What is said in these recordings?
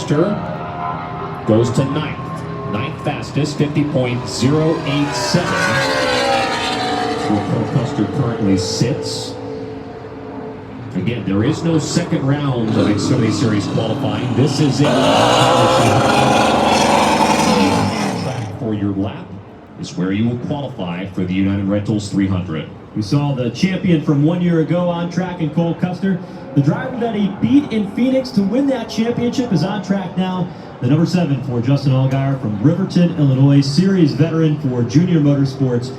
Custer goes to ninth. Ninth fastest, 50.087. Where Cole Custer currently sits. Again, there is no second round of Xfinity Series qualifying. This is it. Track for your lap is where you will qualify for the United Rentals 300. We saw the champion from 1 year ago on track in Cole Custer. The driver that he beat in Phoenix to win that championship is on track now. The number 7 for Justin Allgaier from Riverton, Illinois, series veteran for Junior Motorsports.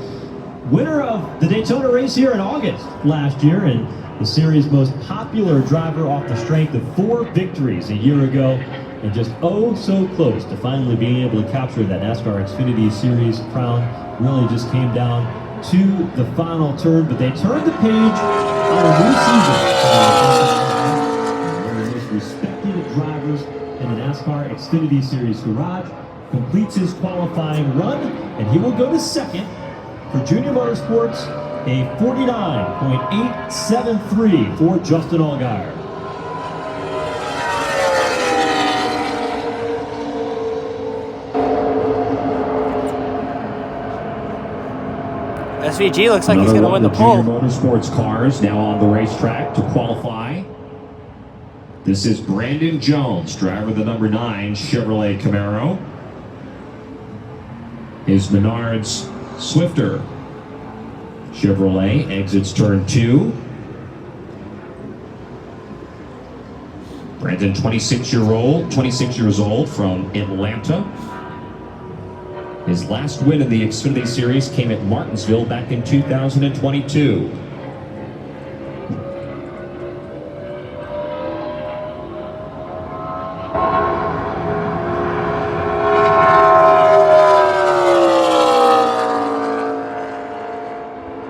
Winner of the Daytona race here in August last year, and the series' most popular driver off the strength of 4 victories a year ago, and just oh so close to finally being able to capture that NASCAR Xfinity Series crown. Really just came down to the final turn, but they turned the page on a new season. One of the most respected drivers in the NASCAR Xfinity Series garage completes his qualifying run, and he will go to second for Junior Motorsports, a 49.873 for Justin Allgaier. SVG looks like he's going to win the pole. Junior Motorsports cars now on the racetrack to qualify. This is Brandon Jones, driver of the number 9 Chevrolet Camaro. His Menards Swifter Chevrolet exits turn 2. Brandon, 26 years old from Atlanta. His last win in the Xfinity Series came at Martinsville back in 2022.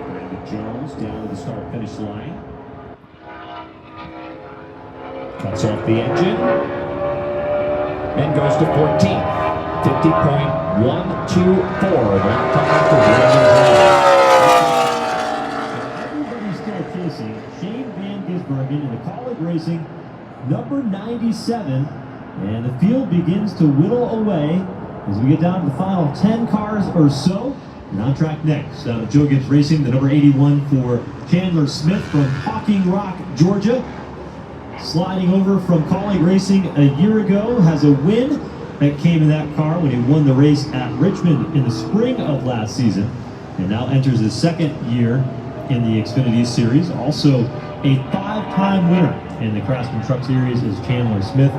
Brandon Jones down to the start-finish line. Cuts off the engine and goes to 14th. 50.124. That time for Brandon Jones. Everybody's still chasing Shane Van Gisbergen in the Quali Racing number 97, and the field begins to whittle away as we get down to the final 10 cars or so. And on track next, Joe Gibbs Racing, the number 81 for Chandler Smith from Hocking Rock, Georgia. Sliding over from Quali Racing a year ago, has a win that came in that car when he won the race at Richmond in the spring of last season, and now enters his second year in the Xfinity Series. Also a 5-time winner in the Craftsman Truck Series is Chandler Smith.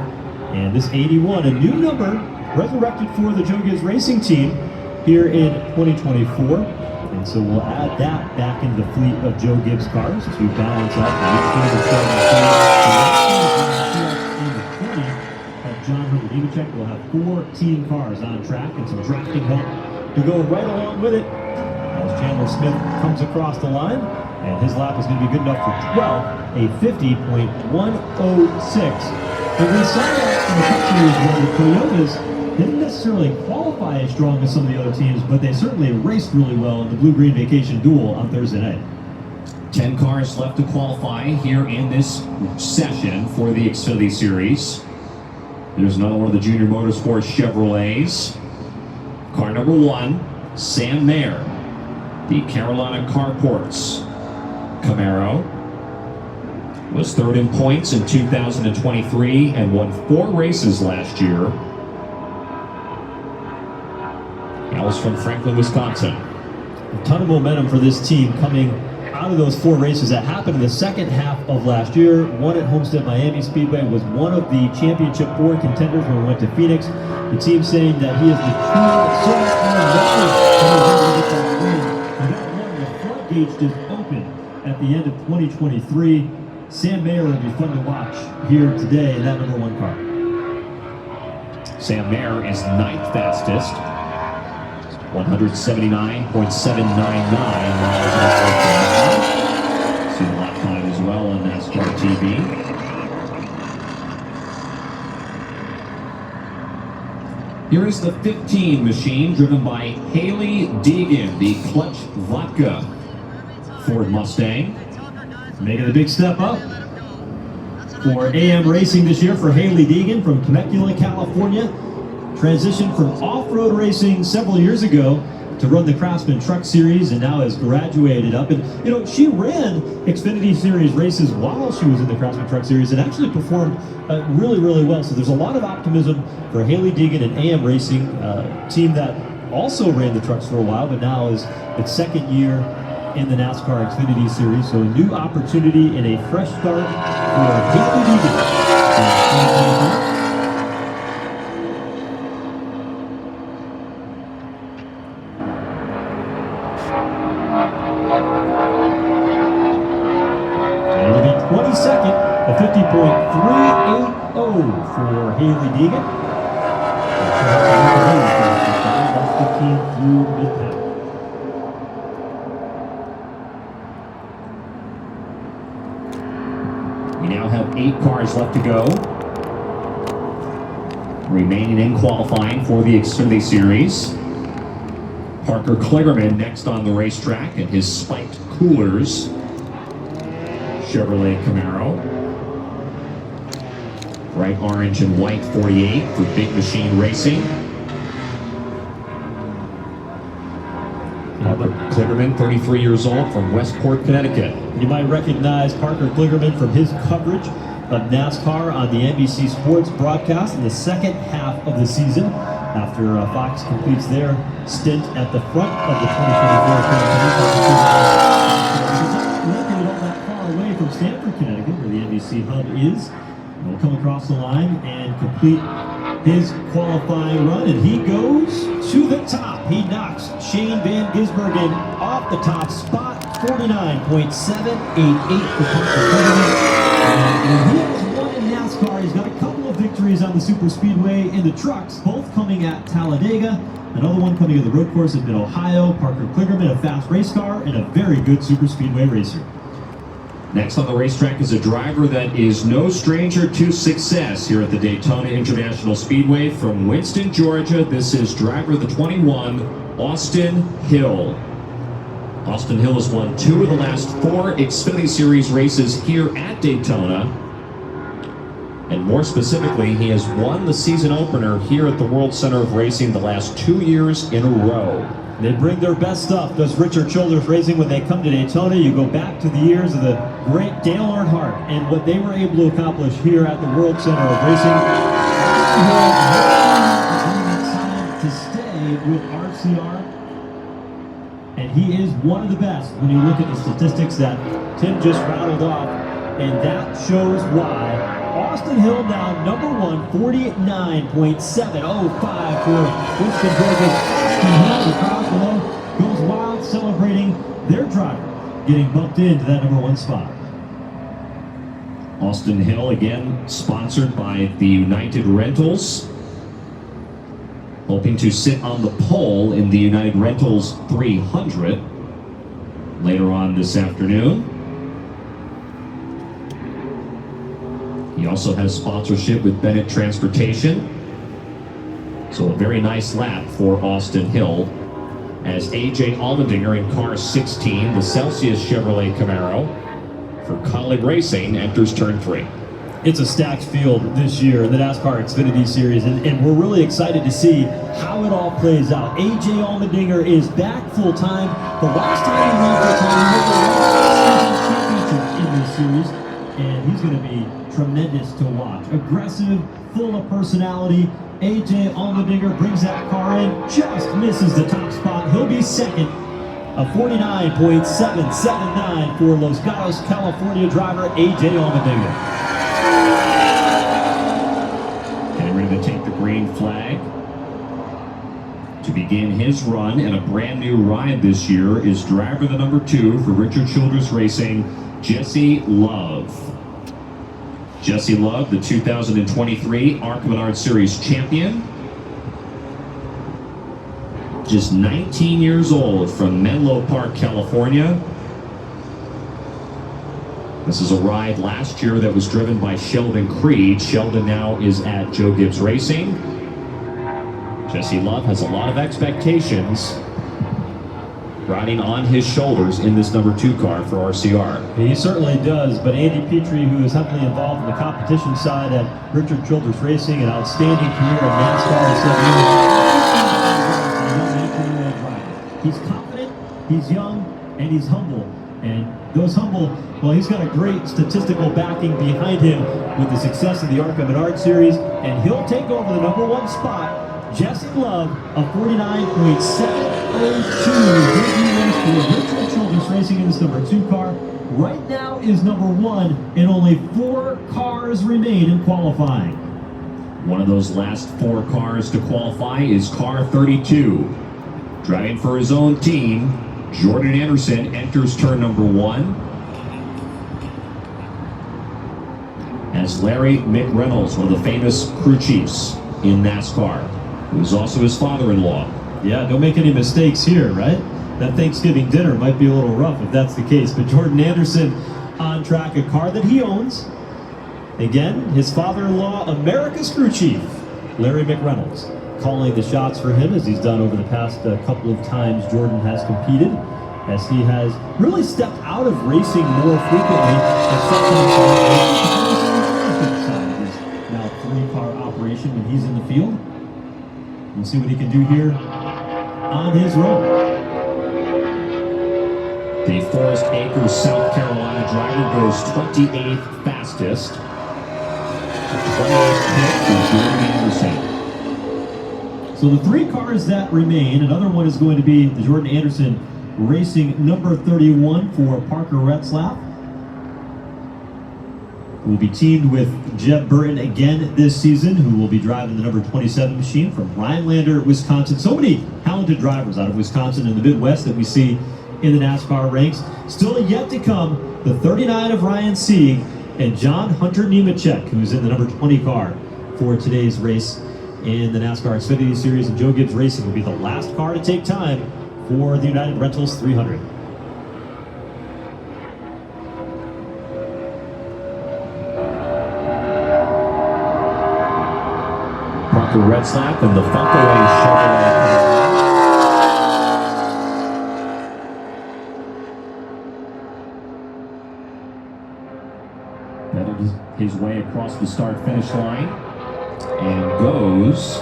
And this 81, a new number resurrected for the Joe Gibbs Racing team here in 2024. And so we'll add that back into the fleet of Joe Gibbs cars to balance out the John Herbert Nemechek will have 4 team cars on track and some drafting help to go right along with it as Chandler Smith comes across the line, and his lap is going to be good enough for 12, a 50.106. And we saw that in the Cup Series where the Toyotas didn't necessarily qualify as strong as some of the other teams, but they certainly raced really well in the Blue-Green Vacation Duel on Thursday night. 10 cars left to qualify here in this session for the Xfinity Series. There's another one of the Junior Motorsports Chevrolets. Car number 1, Sam Mayer, the Carolina Carports Camaro. Was 3rd in points in 2023 and won 4 races last year. Hails from Franklin, Wisconsin. A ton of momentum for this team coming out of those 4 races that happened in the second half of last year. One at Homestead Miami Speedway, was one of the championship 4 contenders when we went to Phoenix. The team saying that he is the true the floodgates just opened at the end of 2023. Sam Mayer will be fun to watch here today in that number 1 car. Sam Mayer is 9th fastest. 179.799 miles an hour. See the lap time as well on NASCAR TV. Here is the 15 machine driven by Haley Deegan, the Clutch Vodka Ford Mustang. Making a big step up for AM Racing this year for Haley Deegan from Temecula, California. Transitioned from off-road racing several years ago to run the Craftsman Truck Series, and now has graduated up. And you know, she ran Xfinity Series races while she was in the Craftsman Truck Series and actually performed really, really well. So there's a lot of optimism for Haley Deegan and AM Racing, team that also ran the trucks for a while, but now is its second year in the NASCAR Xfinity Series. So a new opportunity and a fresh start for Haley Deegan. And it'll be 22nd, a 50.380 for Haley Deegan. That's 15 through mid-pack. We now have 8 cars left to go, remaining in qualifying for the Xfinity Series. Parker Kligerman next on the racetrack in his spiked coolers Chevrolet Camaro. Bright orange and white 48 for Big Machine Racing. Parker Kligerman, 33 years old, from Westport, Connecticut. You might recognize Parker Kligerman from his coverage of NASCAR on the NBC Sports broadcast in the second half of the season, after Fox completes their stint at the front of the 2024 located not that far away from Stamford, Connecticut, where the NBC hub is. He'll come across the line and complete his qualifying run, and he goes to the top. He knocks Shane Van Gisbergen off the top spot, 49.788 for Parker Kligerman. And he has won in NASCAR. He's got a couple of victories on the super speedway in the trucks, both coming at Talladega. Another one coming at the road course at Mid-Ohio. Parker Kligerman, a fast race car and a very good super speedway racer. Next on the racetrack is a driver that is no stranger to success here at the Daytona International Speedway. From Winston, Georgia, this is driver the 21, Austin Hill. Austin Hill has won 2 of the last 4 Xfinity Series races here at Daytona. And more specifically, he has won the season opener here at the World Center of Racing the last 2 years in a row. They bring their best stuff, does Richard Childress Racing, when they come to Daytona. You go back to the years of the great Dale Earnhardt and what they were able to accomplish here at the World Center of Racing. To stay with RCR, and he is one of the best when you look at the statistics that Tim just rattled off, and that shows why. Austin Hill now number 1, 49.705 for Winston, Georgia. Austin Hill, the crowd below goes wild, celebrating their driver getting bumped into that number 1 spot. Austin Hill, again sponsored by the United Rentals, hoping to sit on the pole in the United Rentals 300 later on this afternoon. He also has sponsorship with Bennett Transportation. So a very nice lap for Austin Hill as A.J. Allmendinger in car 16, the Celsius Chevrolet Camaro, for Quali Racing, enters turn 3. It's a stacked field this year in the NASCAR Xfinity Series, and we're really excited to see how it all plays out. A.J. Allmendinger is back full-time. The last time he ran full-time, he won the championship in this series, and he's going to be tremendous to watch. Aggressive, full of personality. A.J. Allmendinger brings that car in, just misses the top spot. He'll be second, a 49.779 for Los Gatos, California driver A.J. Allmendinger. And ready to take the green flag to begin his run, and a brand new ride this year is driver the number 2 for Richard Childress Racing, Jesse Love. Jesse Love, the 2023 ARC Menard Series champion. Just 19 years old, from Menlo Park, California. This is a ride last year that was driven by Sheldon Creed. Sheldon now is at Joe Gibbs Racing. Jesse Love has a lot of expectations riding on his shoulders in this number 2 car for RCR. He certainly does, but Andy Petrie, who is heavily involved in the competition side at Richard Childress Racing, an outstanding career in NASCAR, he's confident, he's young, and he's humble. And those humble, well, he's got a great statistical backing behind him with the success of the ARCA Menard Series, and he'll take over the number 1 spot. Jesse Love, a 49.702 for Richard Childress Racing in this number 2 car. Right now is number 1, and only 4 cars remain in qualifying. One of those last 4 cars to qualify is car 32. Driving for his own team, Jordan Anderson enters turn number 1. As Larry McReynolds, one of the famous crew chiefs in NASCAR, who is also his father-in-law. Yeah, don't make any mistakes here, right? That Thanksgiving dinner might be a little rough if that's the case, but Jordan Anderson on track, a car that he owns. Again, his father-in-law, America's crew chief, Larry McReynolds, calling the shots for him, as he's done over the past couple of times Jordan has competed, as he has really stepped out of racing more frequently. Now 3-car operation when he's in the field. We'll see what he can do here on his run. The Forest Acres, South Carolina driver goes 28th fastest. 28th pit for Jordan Anderson. So the 3 cars that remain, another one is going to be the Jordan Anderson Racing number 31 for Parker Retzlaff. Who will be teamed with Jeb Burton again this season, who will be driving the number 27 machine from Rhinelander, Wisconsin. So many talented drivers out of Wisconsin and the Midwest that we see in the NASCAR ranks. Still yet to come, the 39 of Ryan Sieg and John Hunter Nemechek, who's in the number 20 car for today's race in the NASCAR Xfinity Series. And Joe Gibbs Racing will be the last car to take time for the United Rentals 300. Parker Retzlaff and the Funkaway Chevrolet. Pedaled his way across the start-finish line and goes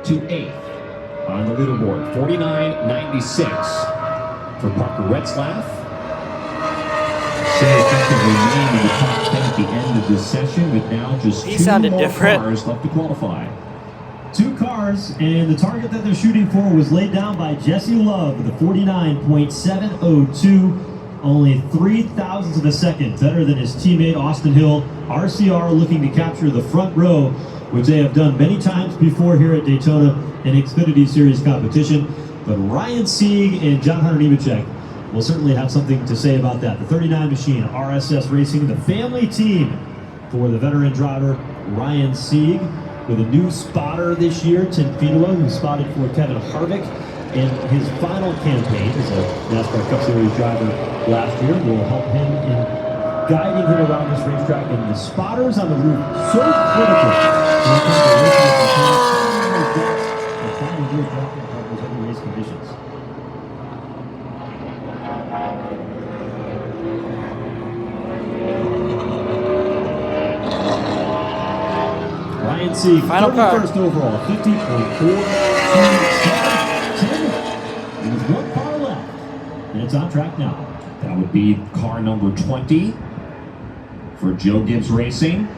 to 8th on the leaderboard. 49.96 for Parker Retzlaff. Say effectively named in the top 10 at the end of this session, with now just 2 more cars left to qualify. 2 cars, and the target that they're shooting for was laid down by Jesse Love with a 49.702, only 0.003 of a second better than his teammate Austin Hill. RCR looking to capture the front row, which they have done many times before here at Daytona in Xfinity Series competition. But Ryan Sieg and John Hunter Nemechek will certainly have something to say about that. The 39 machine, RSS Racing, the family team for the veteran driver Ryan Sieg, with a new spotter this year, Tim Finoa, who spotted for Kevin Harvick in his final campaign as a NASCAR Cup Series driver last year, will help him in guiding him around this racetrack. And the spotters on the roof, so critical when it comes to racing and finding good driving partners under race conditions. Ryan Sieg, Final car. 31st overall, 50.427. There's 1 car left, and it's on track now. That would be car number 20 for Joe Gibbs Racing.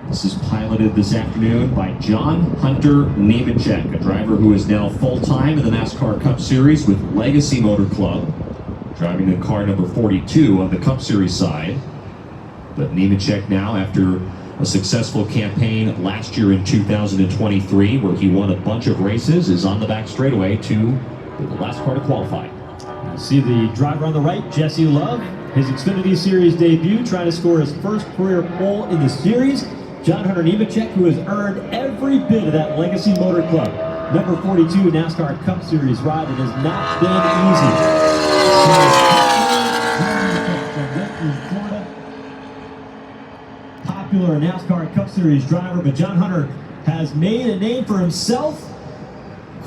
This is piloted this afternoon by John Hunter Nemechek, a driver who is now full-time in the NASCAR Cup Series with Legacy Motor Club, driving the car number 42 on the Cup Series side. But Nemechek now, after a successful campaign last year in 2023, where he won a bunch of races, is on the back straightaway to the last car to qualify. You see the driver on the right, Jesse Love, his Xfinity Series debut, trying to score his first career pole in the series. John Hunter Nemechek, who has earned every bit of that Legacy Motor Club number 42 NASCAR Cup Series ride. It has not been easy. Popular NASCAR Cup Series driver, but John Hunter has made a name for himself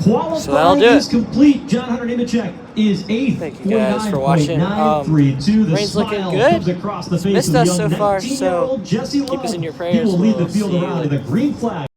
Qualifying that'll do is it. complete. John Hunter Nemechek is 8th. Thank you guys for watching. 49.932. The Rain's looking smile good. comes across the face Missed of the us young so far, so 19-year-old Jesse keep us Love. in your He prayers. will lead the We'll field see you around to the green flag.